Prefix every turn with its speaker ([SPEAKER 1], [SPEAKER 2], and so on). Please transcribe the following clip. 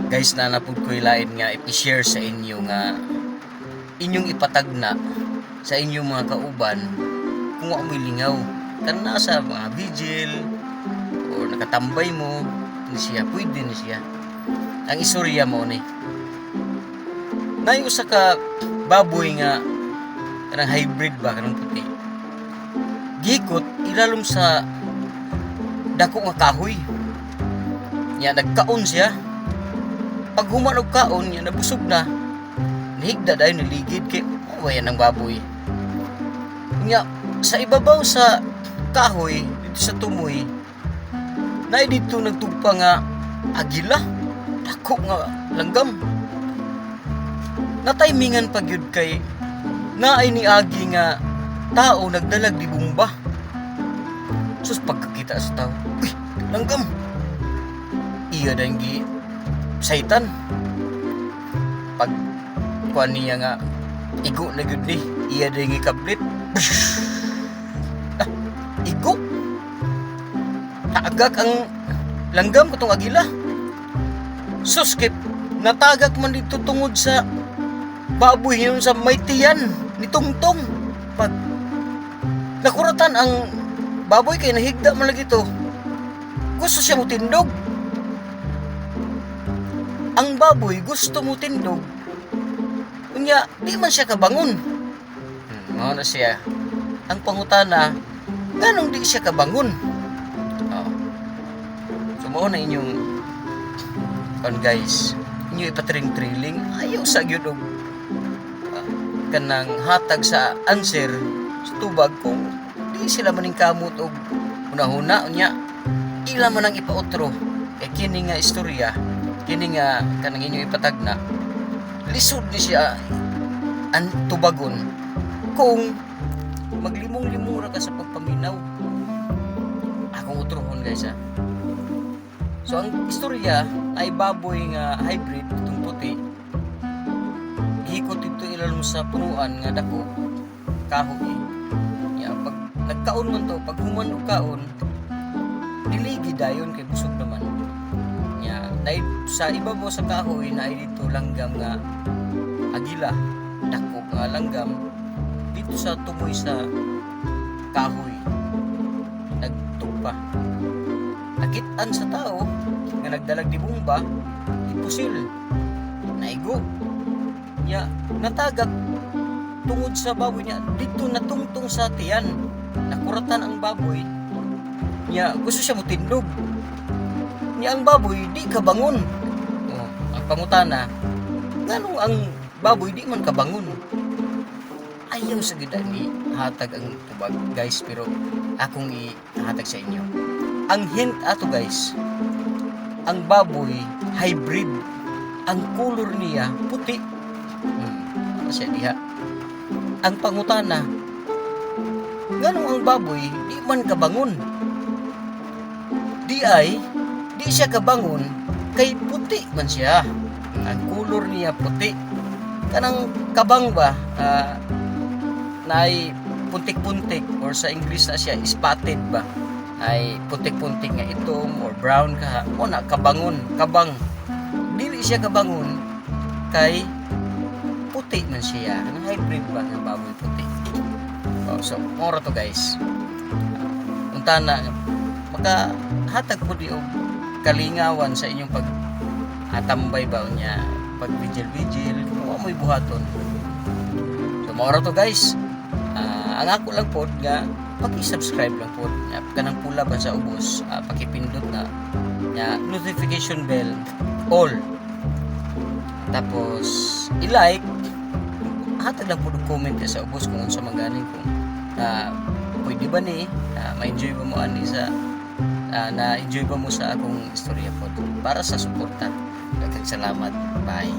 [SPEAKER 1] Guys, na napud ko ilain nga i-share sa inyo nga inyong ipatagna sa inyong mga kauban kung wa mo'y lingaw kan nasa mga vigil o nakatambay mo ni siya, pwede ni siya. Ang istorya mo ni nay usa ka baboy nga kanang hybrid ba kanang puti, gikot ilalom sa dako nga kahoy nya, nagkaon siya. Pag human og kaon nya, nabusog na, nihigda dayon, niligid kay wayan ang baboy nya. Sa ibabaw sa kahoy dito sa tumoy na dito nagtugpa nga agila, dako nga langgam. Nataymingan pag yun kay naay ni agi nga tao nagdalag di bomba. Sus, pagkakita sa tao, uy, langgam, iya dahil gi saitan. Pag kuan niya nga igo na gud ni, iya dahil gi kablit. Igo tagak ang langgam katong agila. Sus, kip natagak man dito tungod sa baboy yun sa may tiyan ni Tungtong. Pag nakuratan ang baboy kay nahigda man lagi to, gusto siya mo tindog. Ang baboy gusto mo tindog, kunya di man siya kabangon. Mao na siya ang pangutana, nganong di siya kabangon. So mao na inyong guys, inyo ipatring-triling ayaw sa gyud og kanang hatag sa answer sa tubag kung di sila maning kamot og hunahuna unya ila man ang ipautro. Kay kini nga istorya, kini nga kanang inyo ipatagna, lisod ni siya ang tubagon kung maglimong-limong ra ka sa pagpaminaw. Akong utrohon guys ha. So ang istorya ay baboy nga hybrid itong puti, hikot ito ilalom sa punuan nga dako kahoy. Ya, pag nagkaon man to, pag human og kaon, diligi dayon kay busog naman. Ya, dahil sa ibabaw sa kahoy na ay dito langgam nga agila, dako nga langgam dito sa tumoy sa kahoy nagtugpa. Nakitaan sa tao nga nagdalag di bomba, ipusil, naigo nya, natagak tungod sa baboy niya dito natungtong sa tiyan. Nakuratan ang baboy nya, gusto siya mo tindog nya, ang baboy di kabangon. Ang pangutana, nganong ang baboy di man kabangon? Ayaw sa gida ni hatag ang tubag guys, pero akong ihatag sa inyo ang hint ato guys. Ang baboy hybrid, ang color niya puti. Ano siya diha? Ang pangutana, nganong ang baboy di man kabangon? Di siya kabangon kay puti man siya. Ang color niya puti. Kanang kabang ba, naay puntik-puntik, or sa English na siya spotted ba, ay putik-puntik nga itom or brown ka, o na kabangon, kabang. Dili siya kabangon kay puti man siya. Anong hybrid ba ng baboy puti? So mora to guys. Unta na makahatag po di og kalingawan sa inyong pag atambay ba niya, pag vigil kung amoy buhaton. So mora to guys. Ang ako lang po nga paki-subscribe lang po nya, kanang pula ba sa ubos, pakipindot na nya notification bell all, tapos i-like, hatag lang po ng comment sa ubos kung unsa man ganing, kung pwede ba ni ma-enjoy ba mo ani sa na-enjoy ba mo sa akong istorya po para sa suporta. Daghang salamat, bye.